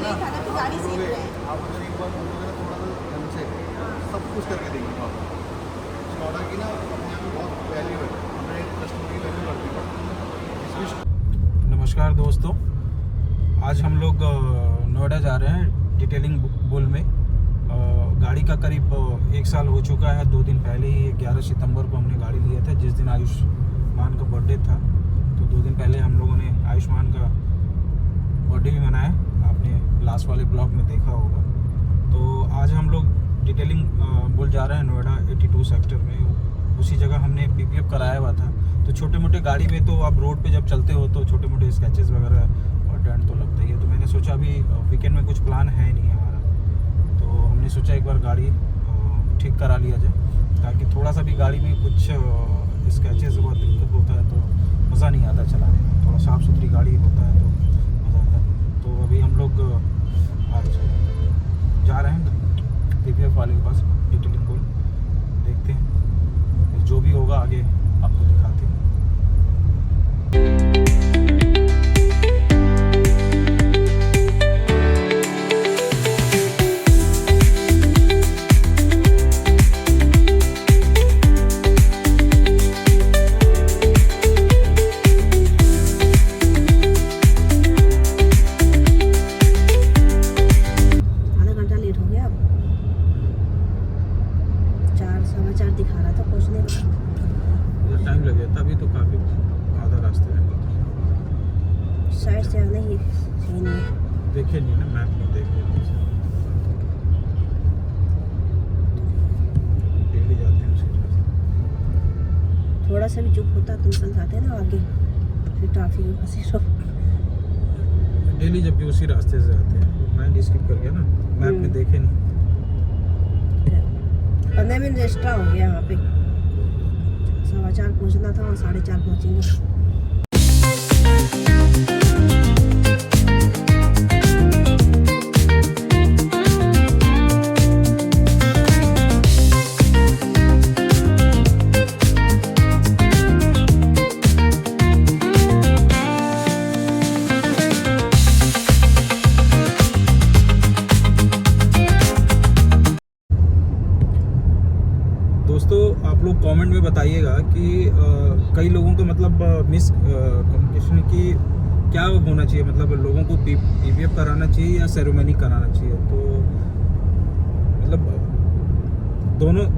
नहीं था ना कि गाड़ी सेफ है। आप अगर एक बार बोलोगे ना थोड़ा सा ढंग से सब कुछ करके देंगे वहाँ पर। स्कॉडा की ना अपने आप में बहुत वैल्यू है, हमें कस्टमर की वैल्यू बढ़ती है। नमस्कार दोस्तों, आज हम लोग नोएडा जा रहे हैं डिटेलिंग बुल में। गाड़ी का करीब 1 साल हो चुका है। 2 दिन पहले ही 11 सितंबर को हमने गाड़ी लिया था, जिस दिन आयुष्मान का बर्थडे था। तो 2 दिन पहले हम लोगों ने आयुष्मान का बर्थडे भी मनाया, आपने लास्ट वाले ब्लॉग में देखा होगा। तो आज हम लोग डिटेलिंग बुल जा रहे हैं नोएडा 82 सेक्टर में। उसी जगह हमने PPF कराया हुआ था। तो छोटे मोटे गाड़ी में तो आप रोड पे जब चलते हो तो छोटे मोटे स्क्रैचेस वगैरह और डेंट तो लगता ही है। तो मैंने सोचा अभी वीकेंड में कुछ प्लान है नहीं हमारा, तो हमने सोचा एक बार गाड़ी ठीक करा लिया जाए, ताकि थोड़ा सा भी गाड़ी में कुछ स्क्रैचेस हुआ दिक्कत होता है तो मज़ा नहीं आता चलाने में। थोड़ा साफ़ सुथरी गाड़ी होता है तो मज़ा आता है। तो अभी हम लोग आज जा रहे हैं PPF वाले के पास डिटेलिंग को, देखते हैं जो भी होगा आगे आपको दिखाते हैं। आधा घंटा लेट हो गया। अब 4 सवा 4 दिखा रहा था पहुँचने का। टाइम लगे तभी तो काफ़ी आधा रास्ते में साइड से आने ही सही नहीं है। देखे नहीं ना, मैप में देखे डेली जाते हैं उसी रास्ते। थोड़ा सा भी चुप होता तो निकल जाते ना आगे, फिर ट्रैफिक में फंसे रहो। डेली जबकि उसी रास्ते से आते हैं। मैं स्किप कर गया ना, मैप में देखे नहीं। 15 मिनट एक्स्ट्रा हो गया यहाँ पे। 4:15 पहुँचना था और 4:30 पहुँचेंगे। दोस्तों आप लोग कमेंट में बताइएगा कि कई लोगों को मतलब मिस कम्युनिकेशन की क्या होना चाहिए, मतलब लोगों को PPF कराना चाहिए या सेरेमनी कराना चाहिए। तो मतलब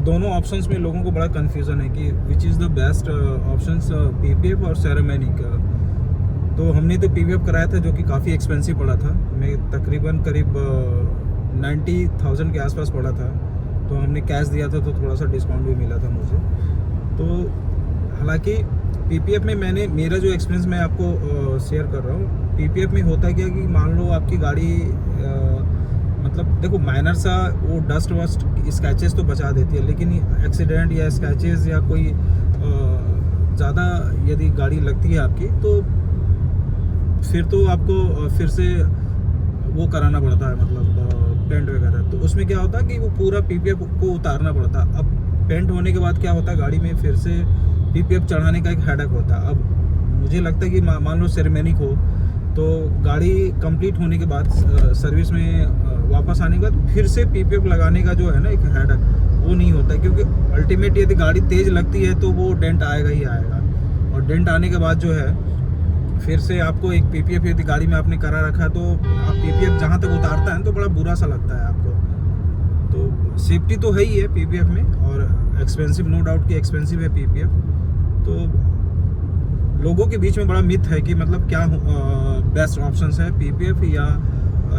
दोनों ऑप्शंस में लोगों को बड़ा कन्फ्यूज़न है कि which is the best options, PPF और सेरेमनी का। तो हमने तो PPF कराया था, जो कि काफ़ी एक्सपेंसिव पड़ा था। मैं तकरीबन करीब 90,000 के आसपास पड़ा था। तो हमने कैश दिया था तो थोड़ा सा डिस्काउंट भी मिला था मुझे। तो हालांकि PPF में मेरा जो एक्सपीरियंस मैं आपको शेयर कर रहा हूँ। PPF में होता क्या कि मान लो आपकी गाड़ी मतलब देखो माइनर सा वो डस्ट वस्ट स्क्रैचेस तो बचा देती है, लेकिन एक्सीडेंट या स्क्रैचेस या कोई ज़्यादा यदि गाड़ी लगती है आपकी तो फिर तो आपको फिर से वो कराना पड़ता है, मतलब पेंट वगैरह। तो उसमें क्या होता है कि वो पूरा PPF को उतारना पड़ता है। अब पेंट होने के बाद क्या होता है, गाड़ी में फिर से PPF चढ़ाने का एक हेडक होता है। अब मुझे लगता है कि मान लो सेरेमनी हो तो गाड़ी कंप्लीट होने के बाद सर्विस में वापस आने के बाद फिर से PPF लगाने का जो है ना एक हेडक, वो नहीं होता है। क्योंकि अल्टीमेट यदि गाड़ी तेज़ लगती है तो वो डेंट आएगा ही आएगा, और डेंट आने के बाद जो है फिर से आपको एक PPF यदि गाड़ी में आपने करा रखा है तो आप PPF जहाँ तक उतारता है तो बड़ा बुरा सा लगता है आपको। तो सेफ्टी तो है ही है PPF में, और एक्सपेंसिव नो डाउट कि एक्सपेंसिव है PPF। तो लोगों के बीच में बड़ा मिथ है कि मतलब क्या बेस्ट ऑप्शंस है, PPF या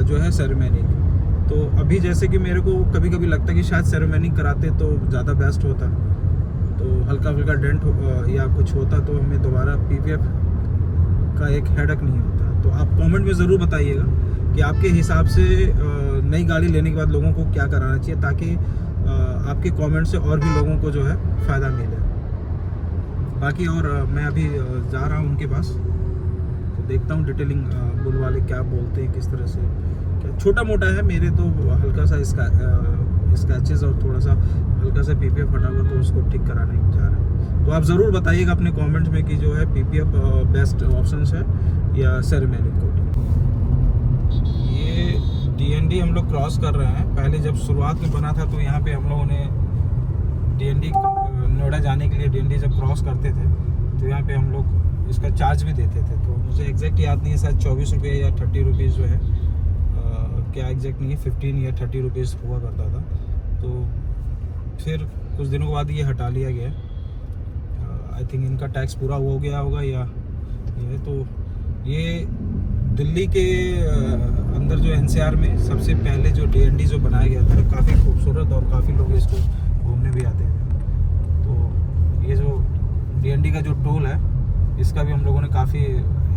जो है सेरेमनी। तो अभी जैसे कि मेरे को कभी कभी लगता है कि शायद सेरेमनी कराते तो ज़्यादा बेस्ट होता। तो हल्का फुल्का डेंट या कुछ होता तो हमें दोबारा PPF का एक हेडक नहीं होता। तो आप कमेंट में ज़रूर बताइएगा कि आपके हिसाब से नई गाड़ी लेने के बाद लोगों को क्या कराना चाहिए, ताकि आपके कमेंट से और भी लोगों को जो है फ़ायदा मिले। बाकी और मैं अभी जा रहा हूँ उनके पास, तो देखता हूँ डिटेलिंग बुल वाले क्या बोलते हैं, किस तरह से क्या। छोटा मोटा है, मेरे तो हल्का सा स्क्रैचेस और थोड़ा सा हल्का सा PPF फटा हुआ, तो उसको ठीक कराने जा रहा है। तो आप ज़रूर बताइएगा अपने कमेंट्स में कि जो है PPF बेस्ट ऑप्शन है या सेरेमनी कोटिंग। ये हम लोग क्रॉस कर रहे हैं। पहले जब शुरुआत में बना था तो यहाँ पे हम लोगों ने DND नोएडा जाने के लिए DND जब क्रॉस करते थे तो यहाँ पे हम लोग इसका चार्ज भी देते थे। तो मुझे एग्जैक्ट याद नहीं है, शायद 24 रुपये या 30 रुपीज़ जो है, क्या एग्जैक्ट नहीं है, 15 या 30 रुपीज़ हुआ करता था। तो फिर कुछ दिनों के बाद ये हटा लिया गया। आई थिंक इनका टैक्स पूरा हो गया होगा या ये। तो ये दिल्ली के अंदर जो NCR में सबसे पहले जो DND जो बनाया गया था, काफ़ी खूबसूरत और काफ़ी लोग इसको घूमने भी आते हैं। तो ये जो DND का जो टोल है इसका भी हम लोगों ने काफ़ी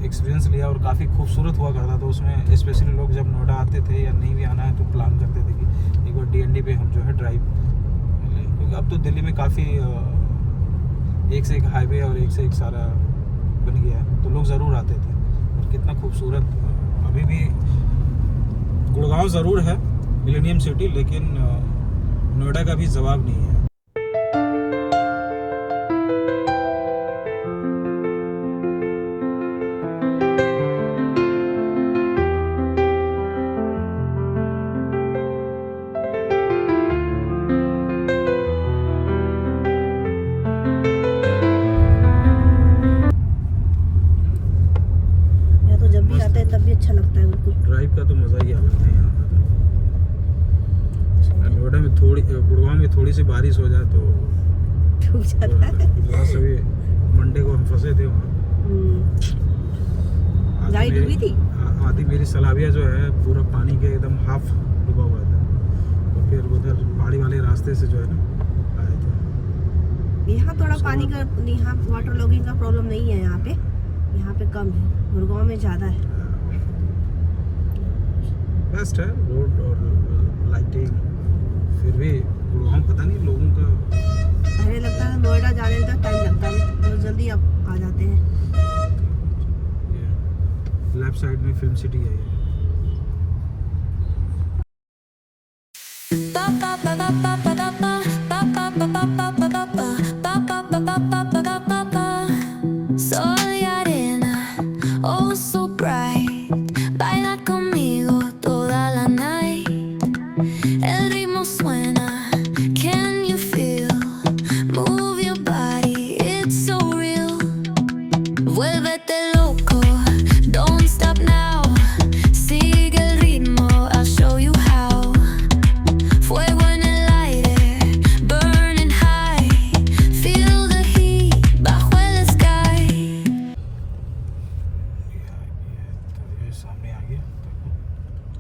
एक्सपीरियंस लिया और काफ़ी खूबसूरत हुआ करता। तो उसमें स्पेशली लोग जब नोएडा आते थे या नहीं भी आना है तो प्लान करते थे कि एक बार DND पे हम जो है ड्राइव लें, क्योंकि अब तो दिल्ली में काफ़ी एक से एक हाईवे और एक से एक सारा बन गया है, तो लोग ज़रूर आते थे। और कितना खूबसूरत अभी भी गुड़गांव ज़रूर है मिलेनियम सिटी, लेकिन नोएडा का भी जवाब नहीं है। तब भी अच्छा लगता है बिल्कुल। ड्राइव का तो मज़ा ही अलग है यहाँ का। नोएडा में गुड़गांव में थोड़ी सी बारिश हो जाए तो डूब जाता है। लास्ट अभी मंडे को हम फंसे थे वहाँ। गाड़ी डूबी थी। आधी मेरी सलाबिया जो है पूरा पानी के एकदम हाफ डूबा हुआ था। तो फिर उधर पहाड़ी वाले रास्ते से जो है ना आए थे। यहाँ थोड़ा पानी का, यहाँ वाटर लॉगिंग का प्रॉब्लम नहीं है यहाँ पे। यहाँ पे कम है, गुड़गांव में ज़्यादा है। बेस्ट है रोड और लाइटिंग। फिर भी गुड़गांव पता नहीं लोगों का, पहले लगता था नोएडा जाने में टाइम लगता है, बहुत जल्दी अब आ जाते हैं। लेफ्ट साइड में फिल्म सिटी है ये।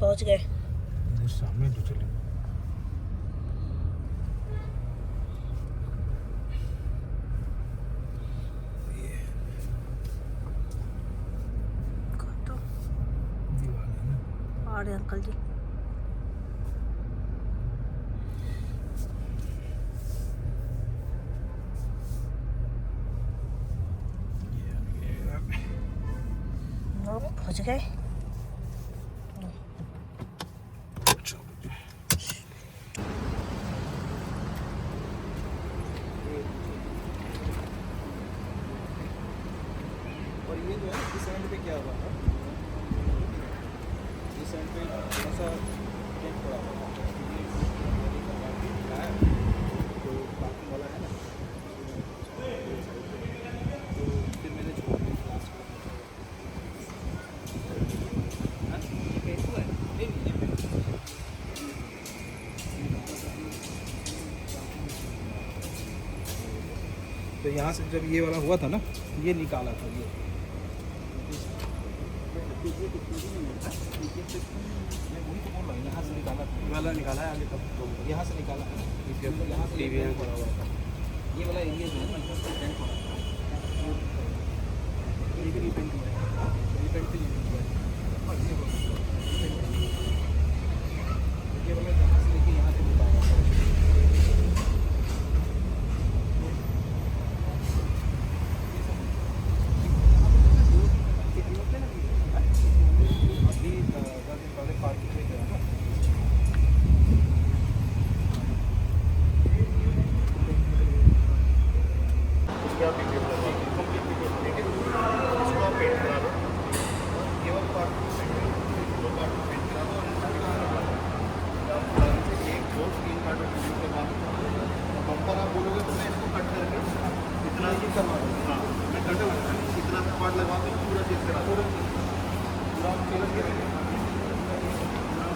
पहुंच गए सामने तो चले। और अंकल जी पहुंच गए। और ये जो है इस एंड पे क्या हुआ था, इस एंड पे ऐसा टेंट पड़ा हुआ था। तो पार्किंग वाला है ना, तो फिर मैंने छोड़ दिया क्लास को। तो यहाँ से जब ये वाला हुआ था ना, ये निकाला था ये। यहाँ से निकाला था, वाला निकाला है आगे तक, यहाँ से निकाला है, यहाँ से टीवी में पड़ा हुआ था। ये वाला एरिया जो है ना, टेंट पड़ा था, ये भी रिपेंट हुआ है, रिपेंट भी नहीं हुआ है। ये वाला यहाँ से लेके यहाँ से निकाला था।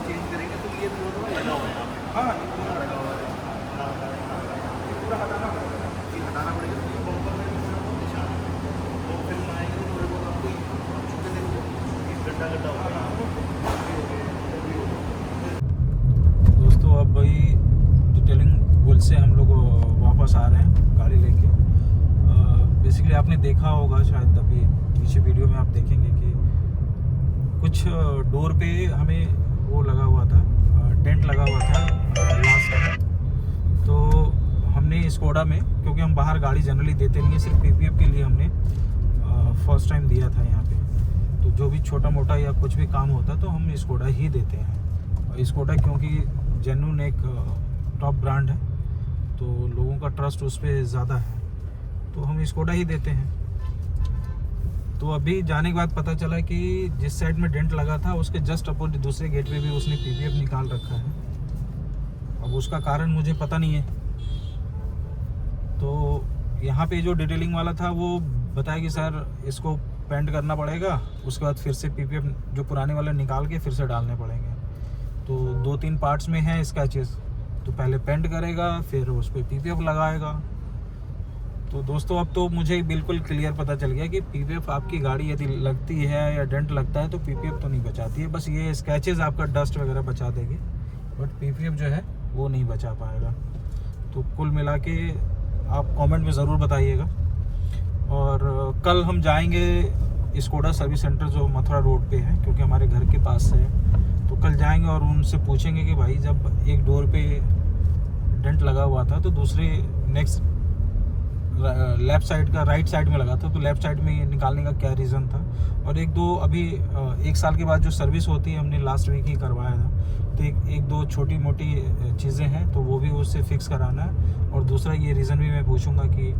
चेंज करेंगे तो ये थोड़ा थोड़ा लगा हुआ है यहाँ पे। हाँ पूरा लगा हुआ है। पूरा हटाना पड़ेगा। ये हटाना पड़ेगा तो ये बम्पर में निशान है। तो फिर आएंगे तो थोड़े बहुत आपको छूटे देंगे, गड्ढा गड्ढा होगा। दोस्तों अब भाई डिटेलिंग पुल से हम लोग वापस आ रहे हैं गाड़ी लेके। बेसिकली आपने देखा होगा शायद अभी पीछे वीडियो में आप देखेंगे कि कुछ डोर पे हमें वो लगा हुआ था, टेंट लगा हुआ था लास्ट टाइम। तो हमने स्कोडा में, क्योंकि हम बाहर गाड़ी जनरली देते नहीं है, सिर्फ पीपीएफ के लिए हमने फर्स्ट टाइम दिया था यहाँ पे। तो जो भी छोटा मोटा या कुछ भी काम होता तो हम स्कोडा ही देते हैं। और स्कोडा क्योंकि जेन्युइन एक टॉप ब्रांड है तो लोगों का ट्रस्ट उस पर ज़्यादा है, तो हम स्कोडा ही देते हैं। तो अभी जाने के बाद पता चला कि जिस साइड में डेंट लगा था उसके जस्ट अपोजिट दूसरे गेट पे भी उसने पीपीएफ निकाल रखा है। अब उसका कारण मुझे पता नहीं है। तो यहाँ पे जो डिटेलिंग वाला था वो बताया कि सर इसको पेंट करना पड़ेगा, उसके बाद फिर से पीपीएफ जो पुराने वाले निकाल के फिर से डालने पड़ेंगे। तो 2-3 पार्ट्स में हैं स्केचेस, तो पहले पेंट करेगा फिर उस पर पीपीएफ लगाएगा। तो दोस्तों अब तो मुझे बिल्कुल क्लियर पता चल गया कि पीपीएफ आपकी गाड़ी यदि लगती है या डेंट लगता है तो पीपीएफ तो नहीं बचाती है, बस ये स्केचेस आपका डस्ट वगैरह बचा देगी, बट पीपीएफ जो है वो नहीं बचा पाएगा। तो कुल मिला के आप कमेंट में ज़रूर बताइएगा। और कल हम जाएंगे स्कोडा सर्विस सेंटर जो मथुरा रोड पे है, क्योंकि हमारे घर के पास है। तो कल जाएंगे और उनसे पूछेंगे कि भाई जब एक डोर पे डेंट लगा हुआ था तो दूसरे नेक्स्ट लेफ़्ट साइड का राइट साइड में लगा था, तो लेफ़्ट साइड में निकालने का क्या रीज़न था। और एक दो अभी 1 साल के बाद जो सर्विस होती है हमने लास्ट वीक ही करवाया था, तो एक दो छोटी मोटी चीज़ें हैं तो वो भी उससे फिक्स कराना है। और दूसरा ये रीज़न भी मैं पूछूंगा कि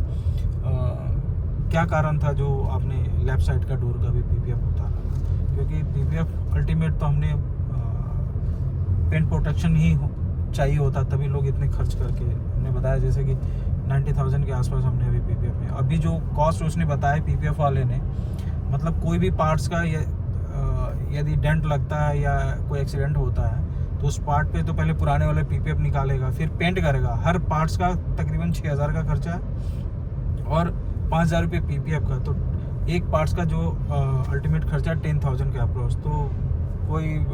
क्या कारण था जो आपने लेफ़्ट साइड का डोर का भी पीपीएफ उतारा, क्योंकि पीपीएफ अल्टीमेट तो हमने पेंट प्रोटेक्शन ही चाहिए होता, तभी लोग इतने खर्च करके, हमने बताया जैसे कि 90,000 के आसपास हमने अभी पीपीएफ में, अभी जो कॉस्ट उसने बताया पीपीएफ वाले ने, मतलब कोई भी पार्ट्स का यदि डेंट लगता है या कोई एक्सीडेंट होता है तो उस पार्ट पे तो पहले पुराने वाले पीपीएफ निकालेगा, फिर पेंट करेगा। हर पार्ट्स का तकरीबन 6,000 का खर्चा है और 5,000 रुपये पीपीएफ का, तो एक पार्ट्स का जो अल्टीमेट खर्चा 10,000 के अप्रोच। तो कोई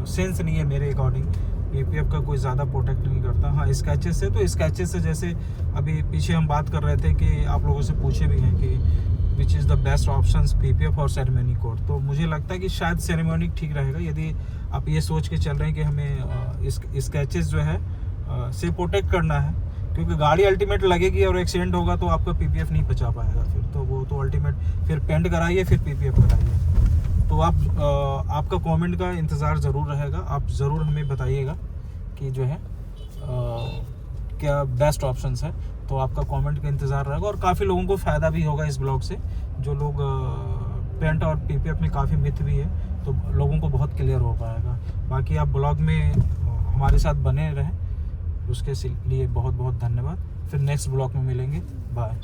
सेंस नहीं है मेरे अकॉर्डिंग पीपीएफ का कोई ज़्यादा प्रोटेक्ट नहीं करता। हाँ स्केचेस से, तो स्केचेस से जैसे अभी पीछे हम बात कर रहे थे कि आप लोगों से पूछे भी हैं कि which is the best options PPF और सेरेमनी कोड, तो मुझे लगता है कि शायद सेरेमनी ठीक रहेगा यदि आप ये सोच के चल रहे हैं कि हमें स्केचेस जो है से प्रोटेक्ट करना है, क्योंकि गाड़ी अल्टीमेट लगेगी और एक्सीडेंट होगा तो आपका पीपीएफ नहीं बचा पाएगा फिर, तो वो तो अल्टीमेट फिर पेंट कराइए फिर पीपीएफ कराइए। तो आप आपका कमेंट का इंतज़ार ज़रूर रहेगा, आप ज़रूर हमें बताइएगा कि जो है क्या बेस्ट ऑप्शंस है, तो आपका कमेंट का इंतज़ार रहेगा। और काफ़ी लोगों को फ़ायदा भी होगा इस ब्लॉग से, जो लोग पेंट और पीपीएफ में काफ़ी मिथ भी है तो लोगों को बहुत क्लियर हो पाएगा। बाकी आप ब्लॉग में हमारे साथ बने रहें, उसके लिए बहुत बहुत धन्यवाद। फिर नेक्स्ट ब्लॉग में मिलेंगे, बाय।